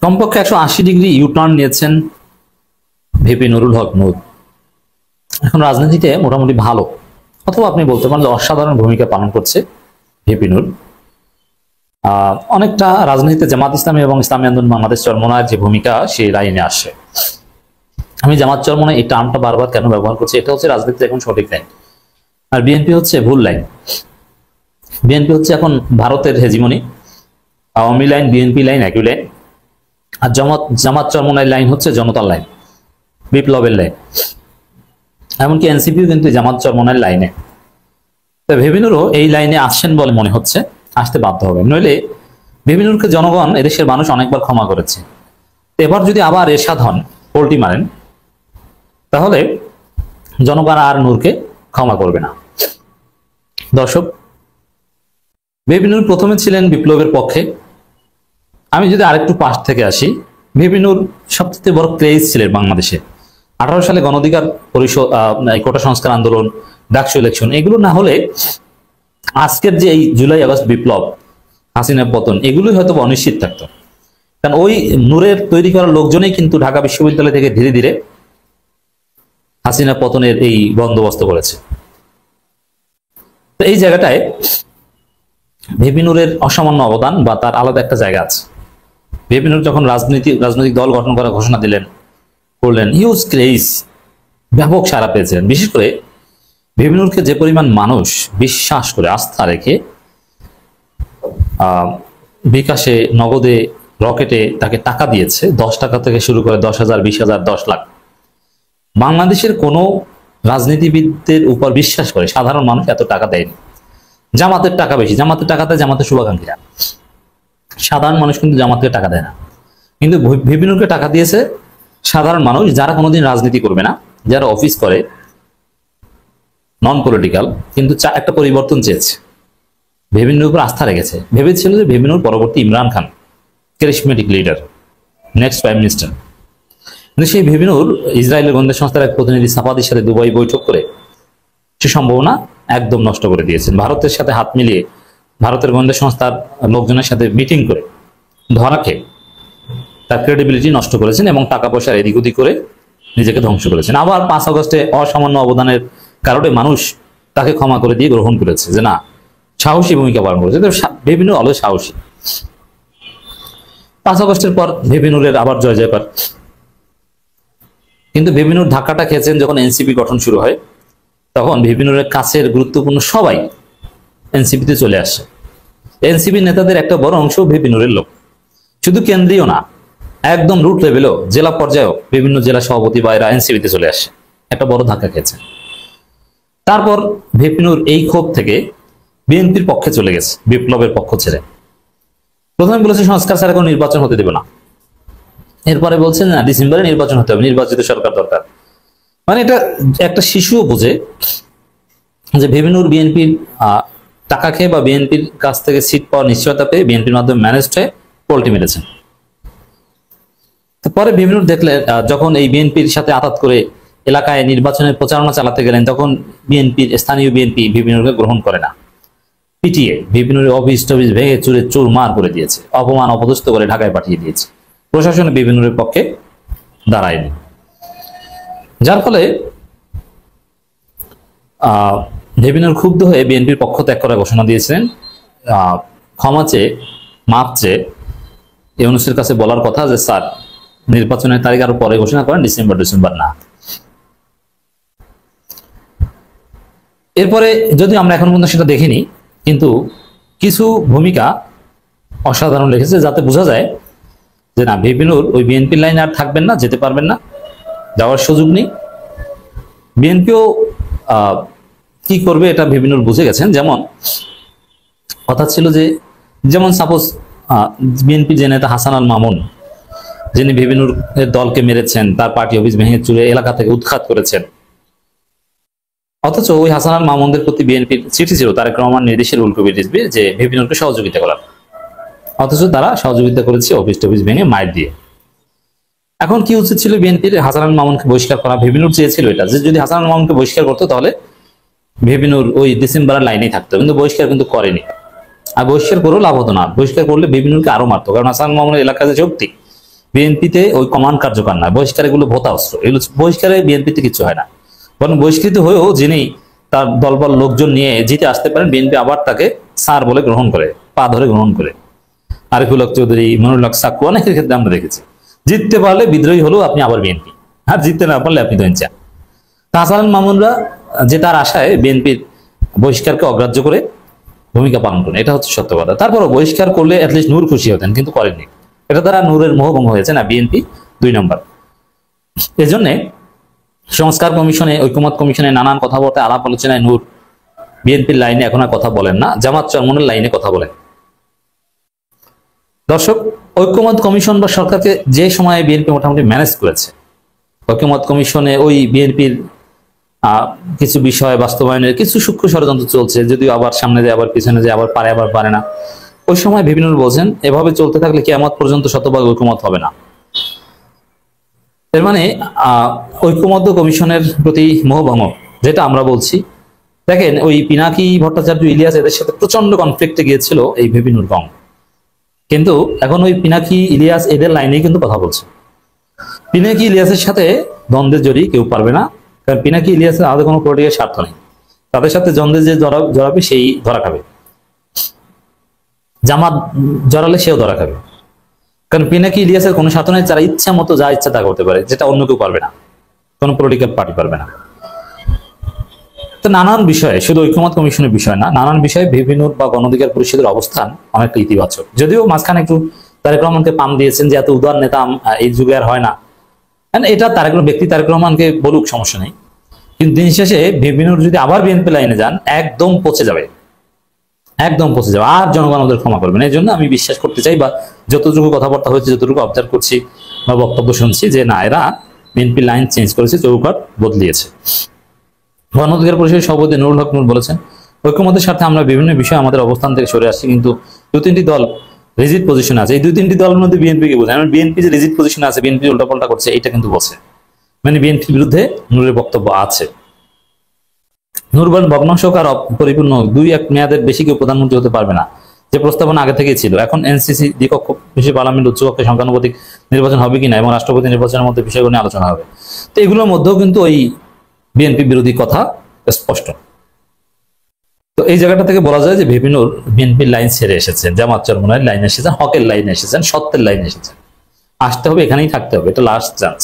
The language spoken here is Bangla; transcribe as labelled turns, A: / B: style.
A: কমপক্ষে 180 ডিগ্রি ইউটার্ন নিয়েছেন ভিপি নুরুল হক নূর। এখন রাজনীতিতে মোটামুটি ভালো, অথবা আপনি বলতে পারেন যে অসাধারণ ভূমিকা পালন করছে ভিপি নূর। অনেকটা রাজনীতিতে জামাত ইসলামী এবং ইসলামী আন্দোলন বাংলাদেশ চরমোনায়ের যে ভূমিকা সেই লাইনে আসে। আমি জামাত চরমোনায় এই টার্মটা বারবার কেন ব্যবহার করছি, এটা হচ্ছে রাজনীতিতে এখন সঠিক লাইন, আর বিএনপি হচ্ছে ভুল লাইন। বিএনপি হচ্ছে এখন ভারতের hegemony, Awami line BNP line একই লাইন, আর জামাত চরমোনায়ের লাইন হচ্ছে জনতার লাইন, বিপ্লবের লাইন। এমনকি এনসিপিও কিন্তু জামাত চরমোনায়ের লাইনে। তো ভিপি নূরও এই লাইনে আসছেন বলে মনে হচ্ছে, আসতে বাধ্য হবে, নইলে ভিপি নূরকে জনগণ এদেশের মানুষ অনেকবার ক্ষমা করেছে। এবার যদি আবার এরশাদ হন, পোল্টি মারেন, তাহলে জনগণ আর নূরকে ক্ষমা করবে না। দর্শক, ভিপি নূর প্রথমে ছিলেন বিপ্লবের পক্ষে। আমি যদি আরেকটু পাশ থেকে আসি, ভিপি নূর সবচেয়ে বড় ক্রেজ ছিলেন বাংলাদেশে। 18 সালে গণঅধিকার পরিষদ, কোটা সংস্কার আন্দোলন, ডাকসু ইলেকশন, এগুলো না হলে আজকের যে এই জুলাই আগস্ট বিপ্লব, হাসিনার পতন, এগুলোই হয়তো অনিশ্চিত থাকতো। কারণ ওই নূরের তৈরি করা লোকজনেই কিন্তু ঢাকা বিশ্ববিদ্যালয় থেকে ধীরে ধীরে হাসিনা পতনের এই বন্দোবস্ত করেছে। তো এই জায়গাটায় ভিপি নূরের অসামান্য অবদান বা তার আলাদা একটা জায়গা আছে। ভিপি নূর যখন রাজনৈতিক দল গঠন করার ঘোষণা করলেন, হিউজ ক্রেজ, ব্যাপক সাড়া পেয়েছিলেন। বিশেষ করে ভিপি নূরকে যে পরিমাণ মানুষ বিশ্বাস করে আস্থা রেখে বিকাশে, নগদে, রকেটে তাকে টাকা দিয়েছে, 10 টাকা থেকে শুরু করে 10,000, 20,000, 10 লাখ। বাংলাদেশের কোনো রাজনীতিবিদদের উপর বিশ্বাস করে সাধারণ মানুষ এত টাকা দেয়নি। জামাতের টাকা বেশি, জামাতের টাকাতে জামাতের শুভাকাঙ্ক্ষীরা, সাধারণ মানুষ কিন্তু জামাতকে টাকা দেয় না। কিন্তু ভিপি নূরকে টাকা দিয়েছে সাধারণ মানুষ, যারা কোনোদিন রাজনীতি করবে না, যারা অফিস করে, নন পলিটিক্যাল, কিন্তু একটা পরিবর্তন চেয়েছে, ভিপি নূরের উপর আস্থা রেখেছে। ভেবেছিল যে ভিপি নূর পরবর্তী Imran Khan, charismatic leader, next prime minister. কিন্তু সেই ভিপি নূর ইসরায়েলের গোয়েন্দা সংস্থার এক প্রতিনিধি সাফাদির সাথে দুবাই বৈঠক করে সে সম্ভাবনা একদম নষ্ট করে দিয়েছেন। ভারতের সাথে হাত মিলিয়ে, ভারতের গোয়েন্দা সংস্থার লোকজনের সাথে মিটিং করে ধরা খেয়ে তার ক্রেডিবিলিটি নষ্ট করেছেন এবং টাকা পয়সার এদিক ওদিক করে নিজেকে ধ্বংস করেছেন। আবার 5 আগস্টে অসামান্য অবদানের কারণে মানুষ তাকে ক্ষমা করে দিয়ে গ্রহণ করেছে, যে না, সাহসী ভূমিকা পালন করেছে। ভিপি নূর অলওয়েজ সাহসী। 5 আগস্টের পর ভিপি নূরের আবার জয় জয়কার। কিন্তু ভিপি নূর ধাক্কাটা খেয়েছেন যখন এনসিপি গঠন শুরু হয়, তখন ভিপি নূরের কাছের গুরুত্বপূর্ণ সবাই এনসিপিতে চলে আসে। এনসিপি নেতাদের একটা বড় অংশ ভিপি নূরের লোক, শুধু কেন্দ্রীয় না, একদম রুট লেভেলেও, জেলা পর্যায়েও বিভিন্ন জেলা সভাপতি বা এরা এনসিপিতে চলে আসে। একটা বড় ধাক্কা খেয়েছে। তারপর ভিপি নূর এই ক্ষোভ থেকে বিএনপির পক্ষে চলে গেছে, বিপ্লবের পক্ষ ছেড়ে। প্রথমে বলেছে সংস্কার ছাড়া কোনো নির্বাচন হতে দেবে না, এরপরে বলছেন না, ডিসেম্বরে নির্বাচন হতে হবে, নির্বাচিত সরকার দরকার। মানে এটা একটা শিশুও বোঝে যে ভিপি নূর বিএনপির টাকা খেয়ে বা বিএনপির কাছ থেকে সিট পাওয়ার নিশ্চয়তা পেয়ে বিএনপির মাধ্যমে ম্যানেজড হয়ে পোল্টি মেরেছেন। পরে ভিপি নূর দেখলেন, যখন এই বিএনপির সাথে আঘাত করে এলাকায় নির্বাচনের প্রচারণা চালাতে গেলেন, তখন স্থানীয় বিএনপি ভিপি নূরকে গ্রহণ করে না, পিটিয়ে ভিপি নূরের অফিস টফিস ভেঙে চুরে চুরমার করে দিয়েছে, অপমান অপদস্থ করে ঢাকায় পাঠিয়ে দিয়েছে। প্রশাসনে ভিপি নূরের পক্ষে দাঁড়ায়নি, যার ফলে ভিপি নূর ক্ষুব্ধ হয়ে বিএনপির পক্ষ ত্যাগ করার ঘোষণা দিয়েছিলেন। ক্ষমা চেয়ে, মাপ চেয়ে ইউনূসের কাছে বলার কথা যে স্যার, নির্বাচনের তারিখ আরো পরে ঘোষণা করেন, ডিসেম্বর না। এরপরে যদি আমরা এখন পর্যন্ত সেটা দেখিনি, কিন্তু কিছু ভূমিকা অসাধারণ লিখেছে, যাতে বোঝা যায় যে না, ভিপি নূর ওই বিএনপির লাইনে আর থাকবেন না, যেতে পারবেন না, যাওয়ার সুযোগ নেই। বিএনপিও কি করবে এটা ভিপি নূর বুঝে গেছেন। যেমন কথা ছিল যে, যেমন সাপোজ বিএনপি যে নেতা হাসান আল মামুন, যিনি ভিপি নূরের দলকে মেরেছেন, তার পার্টি অফিস ভেঙে চুরে এলাকা থেকে উৎখাত করেছেন, অথচ ওই হাসান আল মামুনদের প্রতি বিএনপির চিঠি ছিল তারেক রহমান নির্দেশের উল্টো পিটিয়ে যে ভিপি নূরকে সহযোগিতা করার, অথচ তারা সহযোগিতা করেছে অফিস টফিস ভেঙে মাইর দিয়ে। এখন কি উচিত ছিল বিএনপির? হাসান আল মামুনকে বহিষ্কার করা। ভিপি নূর চেয়েছিল এটা, যে যদি হাসান আল মামুনকে বহিষ্কার করতো তাহলে ভিপি নূর ওই ডিসেম্বরের লাইনেই থাকতো, কিন্তু বহিষ্কার কিন্তু করেনি। আর বহিষ্কার করেও লাভ হতো না, বহিষ্কার করলে ভিপি নূরকে আরো মারতো, কারণ হাসান আল মামুনের এলাকায় যে শক্তি, বিএনপিতে ওই কমান্ড কার্যকর নয়, বহিষ্কার এগুলো ভোতা অস্ত্র, এগুলো বহিষ্কারে বিএনপিতে কিছু হয় না। বরং বহিষ্কৃত হয়েও যিনি তার দলবল লোকজন নিয়ে জিতে আসতে পারেন, বিএনপি আবার তাকে স্যার বলে গ্রহণ করে, পা ধরে গ্রহণ করে। আরিফুল হক চৌধুরী, মনুল হক সাক্কু, অনেকের ক্ষেত্রে আমরা দেখেছি। জিততে পারলে বিদ্রোহী হলেও আপনি আবার বিএনপি, আর জিততে না পারলে আপনি দৈঞ্চা। হাসান মামুনরা যে তার আশায় বিএনপির বহিষ্কারকে অগ্রাহ্য করে ভূমিকা পালন করেন, এটা হচ্ছে সত্য কথা। তারপরও বহিষ্কার করলে অ্যাটলিস্ট নূর খুশি হতেন, কিন্তু করেননি। এটা দ্বারা নূরের মোহভঙ্গ হয়েছে না, বিএনপি 2 নম্বর। এজন্যে সংস্কার কমিশনে, ঐকমত্য কমিশনে নানান কথাবার্তা আলাপ আলোচনায় নূর বিএনপির লাইনে এখন আর কথা বলেন না, জামাত চরমনের লাইনে কথা বলেন। দর্শক, ঐকমত্য কমিশন বা সরকারকে যে সময়ে বিএনপি মোটামুটি ম্যানেজ করেছে, ঐকমত্য কমিশনে ওই বিএনপির কিছু বিষয় বাস্তবায়নের কিছু সূক্ষ্ম ষড়যন্ত্র চলছে, যদিও আবার সামনে যায়, আবার পিছনে যায়, আবার পারে আবার পারে না। ওই সময় বিভিন্ন বলছেন এভাবে চলতে থাকলে কিয়ামত পর্যন্ত শতভাগ ঐকমত হবে না। এর মানে ঐকমত্য কমিশনের প্রতি মোহভঙ্গ, যেটা আমরা বলছি। দেখেন, ওই পিনাকি ভট্টাচার্য, ইলিয়াস, এদের সাথে প্রচন্ড কনফ্লিক্টে গিয়েছিল এই ভিপি নুরগং, কিন্তু এখন ওই পিনাকি, ইলিয়াস এদের লাইনেই কিন্তু কথা বলছে। পিনাকি ইলিয়াসের সাথে দ্বন্দ্বের জড়ি কেউ পারবে না, কারণ পিনাকি ইলিয়াসের আলাদা কোনো পলিটিক্যাল স্বার্থ নেই। তাদের সাথে দ্বন্দ্বে যে জড়াবে সেই ধরা খাবে, জামাত জড়ালে সেও ধরা খাবে। কারণ পিনাকি ইলিয়াসের কোনো স্বার্থ নেই, যারা ইচ্ছা মতো যা ইচ্ছা তা করতে পারে, যেটা অন্য কেউ পারবে না, কোনো পলিটিক্যাল পার্টি পারবে না। তো নানান বিষয়ে, শুধু ঐকমত্য কমিশনের বিষয় না, নানান বিষয়ে বিভিন্ন বা গণঅধিকার পরিষদের অবস্থান অনেকটা ইতিবাচক। যদিও মাঝখানে একটু তারেক রহমানকে পাম দিয়েছেন যে এত উদার নেতা এই যুগে আর হয় না, এটা ব্যক্তি তারেক রহমানকে বলুক, সমস্যা নেই। কিন্তু দিন শেষে বিভিন্ন যদি আবার বিএনপি লাইনে যান, একদম পচে যাবে, একদম পচে যাবে, আর জনগণ ওদের ক্ষমা করবেন। এই জন্য আমি বিশ্বাস করতে চাই, বা যতটুকু কথাবার্তা হয়েছে, যতটুকু অবজার্ভ করছি বা বক্তব্য শুনছি, যে না, এরা বিএনপি লাইন চেঞ্জ করেছে, চৌকাট বদলিয়েছে। গণঅধিকার পরিষদের সভাপতি নুরুল হক নূর বলেছেন, ঐকমত্যের স্বার্থে আমরা বিভিন্ন বিষয়ে আমাদের অবস্থান থেকে সরে আসছি, কিন্তু 2-3টি দল রিজিড পজিশনে আছে। এই 2-3টি দলের মধ্যে বিএনপিকে বোঝায়, বিএনপি যে রিজিড পজিশনে আছে, বিএনপি উল্টাপাল্টা করছে, এটা কিন্তু বলছে, মানে বিএনপির বিরুদ্ধে নূরের বক্তব্য আছে। নূর বলেন, ভগ্নাংশকার পরিপূর্ণ 2-1 মেয়াদের বেশি কেউ প্রধানমন্ত্রী হতে পারবে না, যে প্রস্তাবনা আগে থেকেই ছিল। এখন এনসিসি দ্বিকক্ষ বিশিষ্ট পার্লামেন্ট উচ্চকক্ষে সংখ্যানুপাতিক নির্বাচন হবে কিনা এবং রাষ্ট্রপতি নির্বাচনের মধ্যে বিষয়গুলো নিয়ে আলোচনা হবে। তো এগুলোর মধ্যেও কিন্তু ওই বিএনপি বিরোধী কথা স্পষ্ট। তো এই জায়গাটা থেকে বলা যায় যে বিভিন্ন বিএনপির লাইন ছেড়ে এসেছেন, জামাত চরমনের লাইনে এসেছেন, হকের লাইনে এসেছেন, সত্যের লাইনে এসেছেন। আসতে হবে, এখানেই থাকতে হবে, এটা লাস্ট চান্স।